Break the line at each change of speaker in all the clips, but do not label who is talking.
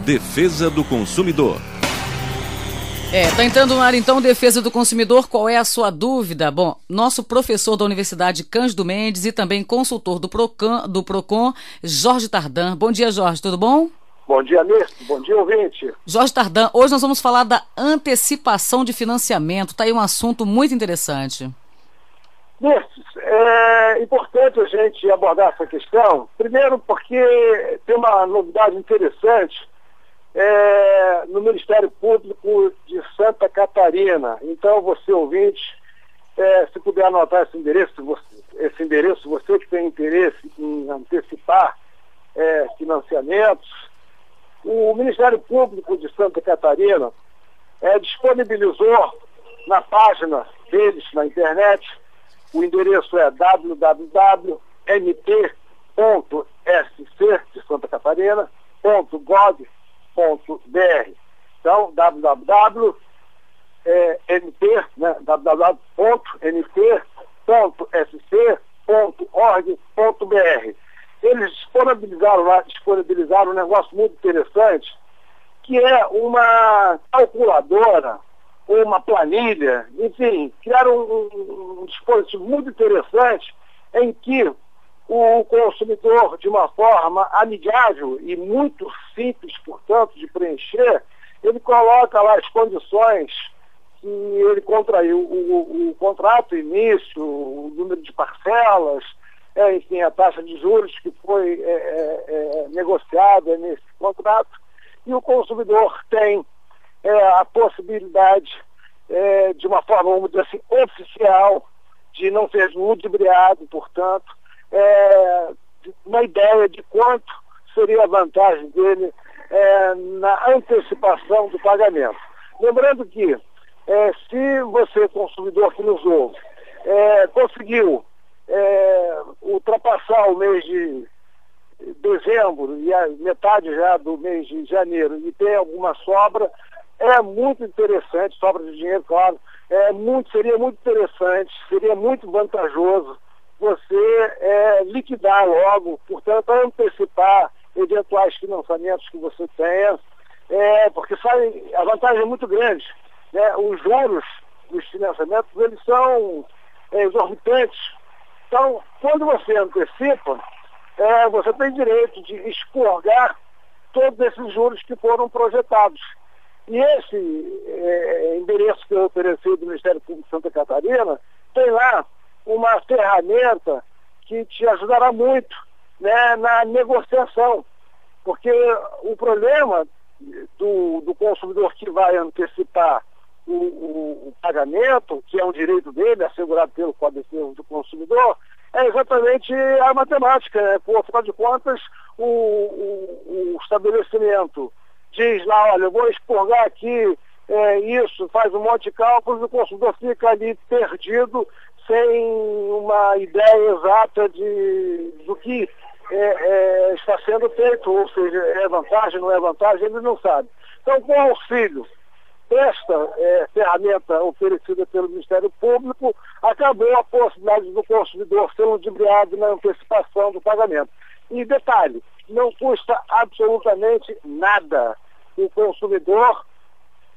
Defesa do consumidor.
Tá entrando no ar então Defesa do Consumidor. Qual é a sua dúvida? Bom, nosso professor da Universidade Cândido Mendes e também consultor do Procon, Jorge Tardan. Bom dia, Jorge, tudo bom?
Bom dia, Mirce. Bom dia, ouvinte.
Jorge Tardan, hoje nós vamos falar da antecipação de financiamento. Tá aí um assunto muito interessante.
Mirce, é importante a gente abordar essa questão, primeiro porque tem uma novidade interessante no Ministério Público de Santa Catarina. Então, você ouvinte, se puder anotar esse endereço, você que tem interesse em antecipar financiamentos, o Ministério Público de Santa Catarina disponibilizou na página deles na internet, o endereço é www.mt.sc de Santa Catarina.gov.br. Então, www.mt.sc.org.br. Eles disponibilizaram um negócio muito interessante, que é uma calculadora, ou uma planilha, enfim, criaram um dispositivo muito interessante em que o consumidor, de uma forma amigável e muito simples, portanto, de preencher, ele coloca lá as condições que ele contraiu, o contrato início, o número de parcelas, enfim, a taxa de juros que foi negociada nesse contrato, e o consumidor tem a possibilidade, de uma forma, vamos dizer assim, oficial, de não ser ludibriado, portanto, uma ideia de quanto seria a vantagem dele na antecipação do pagamento. Lembrando que, se você, consumidor que nos ouve, conseguiu ultrapassar o mês de dezembro e a metade já do mês de janeiro e tem alguma sobra, é muito interessante, sobra de dinheiro, claro, seria muito interessante, seria muito vantajoso você liquidar logo, portanto, antecipar eventuais financiamentos que você tenha, porque sabe, a vantagem é muito grande, né? Os juros dos financiamentos, eles são exorbitantes. Então, quando você antecipa, você tem direito de expurgar todos esses juros que foram projetados. E esse endereço que eu ofereci do Ministério Público de Santa Catarina tem lá uma ferramenta que te ajudará muito, né, na negociação. Porque o problema do consumidor que vai antecipar o pagamento, que é um direito dele, assegurado pelo Código do Consumidor, é exatamente a matemática, né? Por afinal de contas, o estabelecimento diz lá, olha, eu vou expurgar aqui isso, faz um monte de cálculos, o consumidor fica ali perdido, sem uma ideia exata do que está sendo feito, ou seja, é vantagem, não é vantagem, ele não sabe. Então, com o auxílio desta ferramenta oferecida pelo Ministério Público, acabou a possibilidade do consumidor ser ludibriado na antecipação do pagamento. E detalhe, não custa absolutamente nada. O consumidor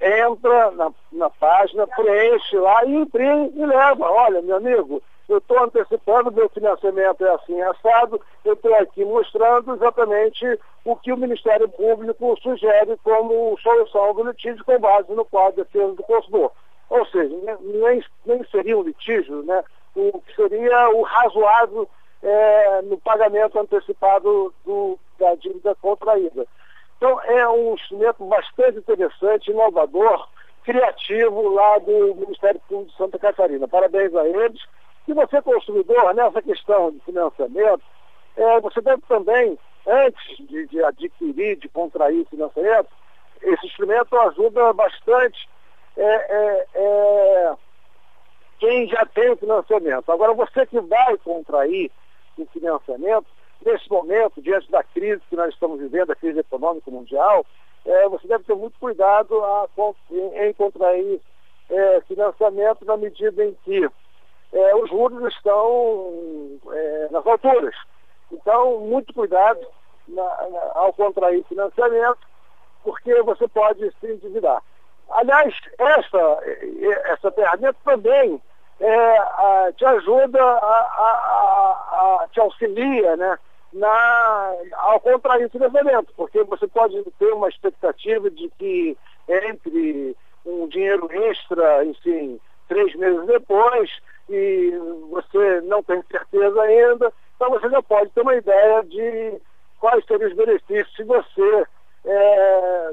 entra na página, preenche lá e imprime e leva. Olha, meu amigo, eu estou antecipando, meu financiamento é assim assado, eu estou aqui mostrando exatamente o que o Ministério Público sugere como solução do litígio com base no Código de Defesa do Consumidor. Ou seja, nem seria um litígio, né? O que seria o razoável no pagamento antecipado da dívida contraída. Então, é um instrumento bastante interessante, inovador, criativo lá do Ministério Público de Santa Catarina. Parabéns a eles. E você, consumidor, nessa questão de financiamento, você deve também, antes de adquirir, de contrair financiamento, esse instrumento ajuda bastante quem já tem o financiamento. Agora, você que vai contrair o financiamento, nesse momento, diante da crise que nós estamos vivendo, a crise econômica mundial, você deve ter muito cuidado em contrair financiamento na medida em que os juros estão nas alturas. Então, muito cuidado ao contrair financiamento porque você pode se endividar. Aliás, essa ferramenta também te ajuda, te auxilia, né, ao contrair o financiamento, porque você pode ter uma expectativa de que entre um dinheiro extra, enfim, 3 meses depois, e você não tem certeza ainda, então você já pode ter uma ideia de quais seriam os benefícios se você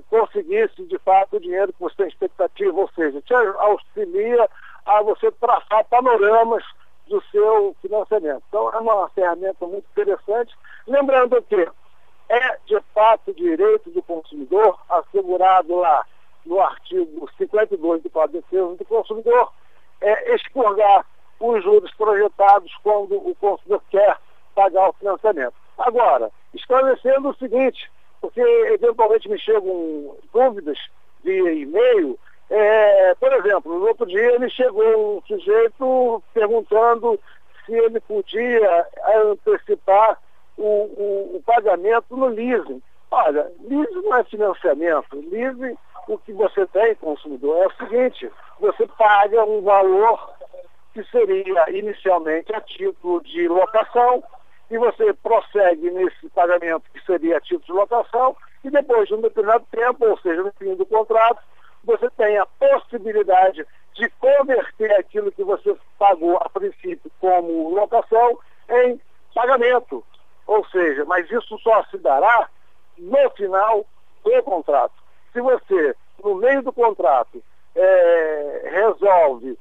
conseguisse, de fato, o dinheiro que você tem expectativa, ou seja, te auxilia a você traçar panoramas do seu financiamento. Então, é uma ferramenta muito interessante. Lembrando que é, de fato, direito do consumidor, assegurado lá no artigo 52 do Código de Defesa do Consumidor, expurgar os juros projetados quando o consumidor quer pagar o financiamento. Agora, esclarecendo o seguinte, porque eventualmente me chegam dúvidas via e-mail. Por exemplo, no outro dia me chegou um sujeito perguntando se ele podia antecipar o pagamento no leasing. Olha, leasing não é financiamento. Leasing, o que você tem, consumidor, é o seguinte: você paga um valor que seria inicialmente a título de locação, e você prossegue nesse pagamento que seria a título de locação, e depois de um determinado tempo, ou seja, no fim do contrato, você tem a possibilidade de converter aquilo que você pagou a princípio como locação em pagamento. Ou seja, mas isso só se dará no final do contrato. Se você, no meio do contrato, resolve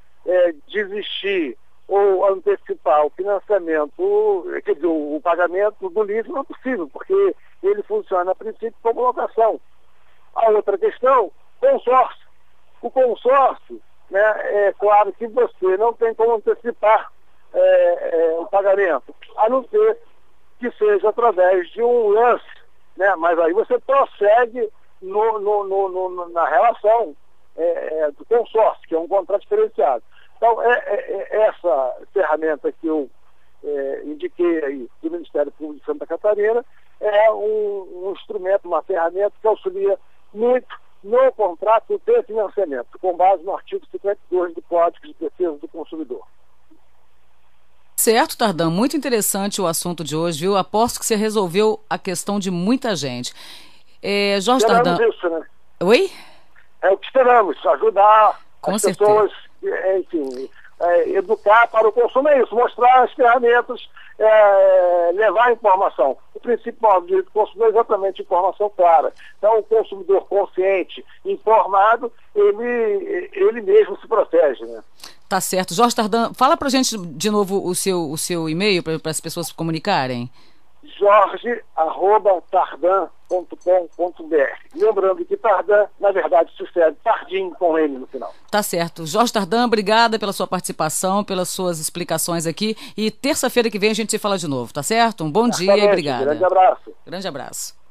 desistir ou antecipar o financiamento, quer dizer, o pagamento do leasing, não é possível, porque ele funciona a princípio como locação. A outra questão, consórcio. O consórcio, né, é claro que você não tem como antecipar o pagamento, a não ser que seja através de um lance, né, mas aí você prossegue na relação do consórcio, que é um contrato diferenciado. Então, essa ferramenta que eu indiquei aí do Ministério Público de Santa Catarina é um instrumento, uma ferramenta que auxilia muito no contrato de financiamento, com base no artigo 52 do Código de Defesa do Consumidor.
Certo, Tardan, muito interessante o assunto de hoje, viu? Aposto que você resolveu a questão de muita gente. Jorge Tardan...
isso, né?
Oi?
É o que esperamos, ajudar
com
as
certeza.
Pessoas, enfim, educar para o consumo é isso, mostrar as ferramentas, levar a informação. O principal do direito do consumidor é exatamente informação clara. Então, o consumidor consciente, informado, ele mesmo se protege, né?
Tá certo. Jorge Tardan, fala pra gente de novo o seu e-mail para as pessoas se comunicarem.
jorge@tardan.com.br. Lembrando que Tardan, na verdade, se escreve Tardim com N no final.
Tá certo. Jorge Tardan, obrigada pela sua participação, pelas suas explicações aqui. E terça-feira que vem a gente se fala de novo, tá certo? Um bom dia e obrigada.
Grande abraço.
Grande abraço.